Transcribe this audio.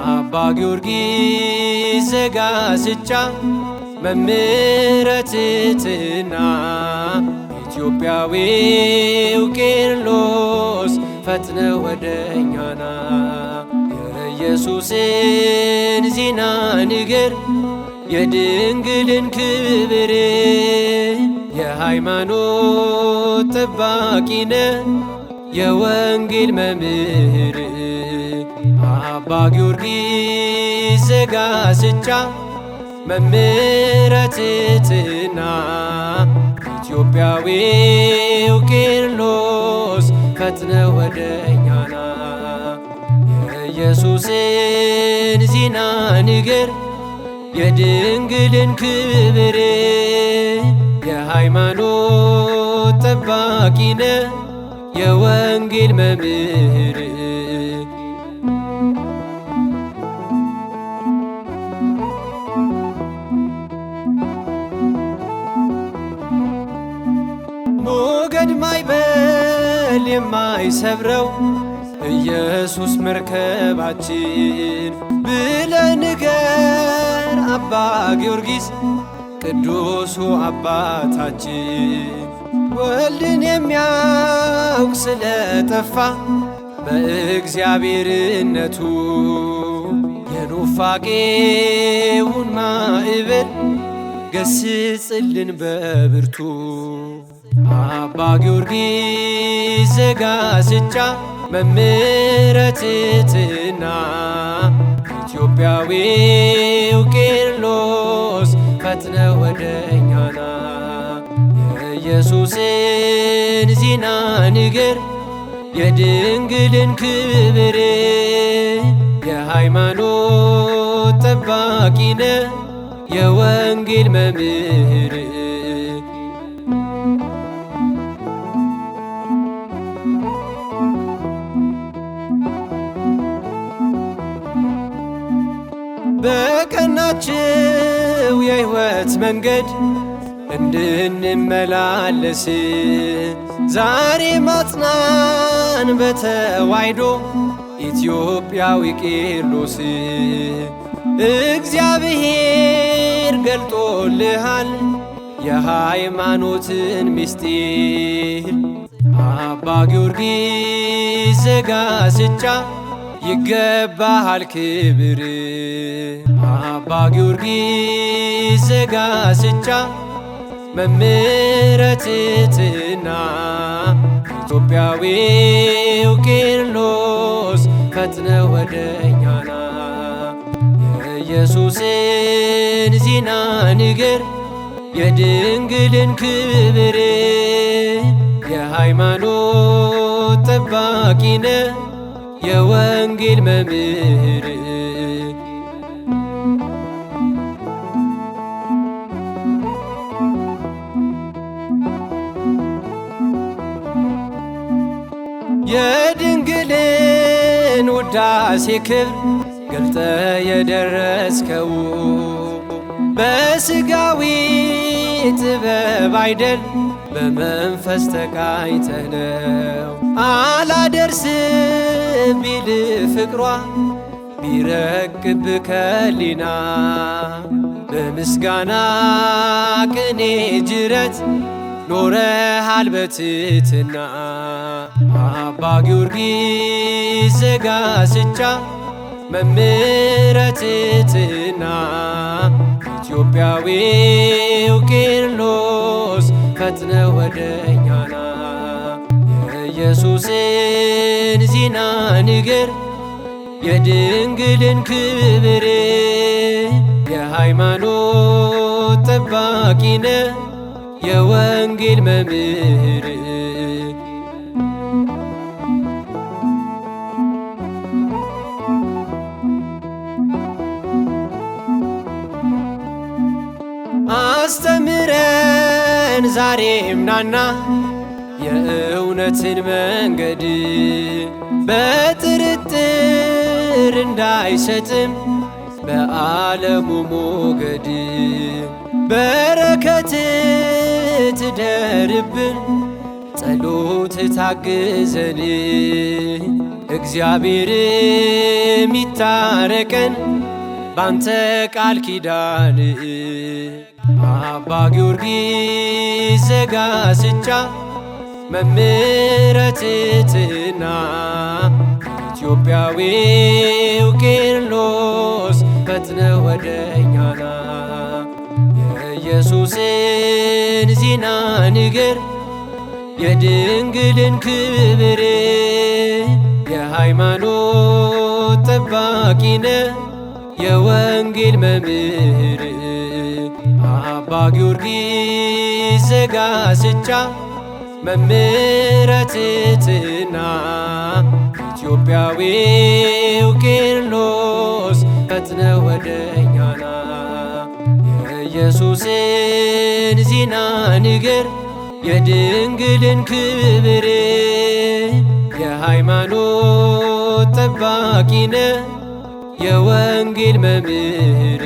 አባ ጊዮርጊስ ዘጋስጫ መምህረ ትሕትና ኢትዮጵያዊው ቄርሎስ ፈጥነ ወደኛና የኢየሱስን ዜና ንገር የድንግልን ክብር የሃይማኖት ጠባቂነ የወንጌል መምህር አባ ጊዮርጊስ ዘጋስጫ መምህረ ትሕትና ኢትዮጵያዊው ቄርሎስ ፈጥነ ወደኛና የኢየሱስን ዜና ንገር የድንግልን ክብር የሃይማኖት ጠባቂነ የወንጌል መምህር ሞገድ ማዕበል የማይሰብረው ኢየሱስ መርከባችን ብለህ ንገር አባ ጊዮርጊስ ቅዱሱ አባታችን። ወልድን የሚያውቅ ስለጠፋ በእግዚአብሔርነቱ የኑፋቄውን ማዕበል ገስጽልን በብርቱ አባ ጊዮርጊስ ዘጋስጫ መምህረ ትሕትና ኢትዮጵያዊው ቄርሎስ ፈጥነ ወደኛና የኢየሱስን ዜና ንገር የድንግልን ክብር የሃይማኖት ጠባቂነ የወንጌል መምህር በቀናችው የሕይወት መንገድ እንድንመላለስ ዛሬ ማጽናን በተዋሕዶ ኢትዮጵያዊ ቄርሎስ እግዚአብሔር ገልጦልሃል የሃይማኖትን ምስጢር አባ ጊዮርጊስ ዘጋስጫ ይገባሃል ክብር አባ ጊዮርጊስ ዘጋስጫ መምህረ ትሕትና ኢትዮጵያዊው ቄርሎስ ፈጥነ ወደኛና የኢየሱስን ዜና ንገር የድንግልን ክብር የሃይማኖት ጠባቂነ የወንጌል መምህር የድንግልን ውዳሴ ክብር ገልጠ የደረስከው በሥጋዊ ጥበብ አይደል በመንፈስ ተቃኝተህ ነው። አላደርስ ቢል ፍቅሯ ቢረቅብ ከሊና በምስጋና ቅኔ ጅረት ኖረሃል በትሕትና አባ ጊዮርጊስ ዘጋስጫ መምህረ ትሕትና ኢትዮጵያዊው ቄርሎስ ፈጥነ ወደኛና የኢየሱስን ዜና ንገር የድንግልን ክብር የሃይማኖት ጠባቂነ የወንጌል መምህር አስተምረን ዛሬም ናና የእውነትን መንገድ በጥርጥር እንዳይሰጥም በዓለሙ ሞገድ በረከት ትደርብን ጸሎት ታግዘን እግዚአብሔር ሚታረቀን ባንተ ቃል ኪዳን አባ ጊዮርጊስ ዘጋስጫ መምህረ ትሕትና ኢትዮጵያዊው ቄርሎስ ፈጥነ ወደኛና የኢየሱስን ዜና ንገር የድንግልን ክብር የሃይማኖት ጠባቂነ የወንጌል መምህር አባ ጊዮርጊስ ዘጋስጫ መምህረ ትሕትና ኢትዮጵያዊው ቄርሎስ ፈጥነ ወደኛና የኢየሱስን ዜና ንገር የድንግልን ክብር የሃይማኖት ጠባቂነ የወንጌል መምህር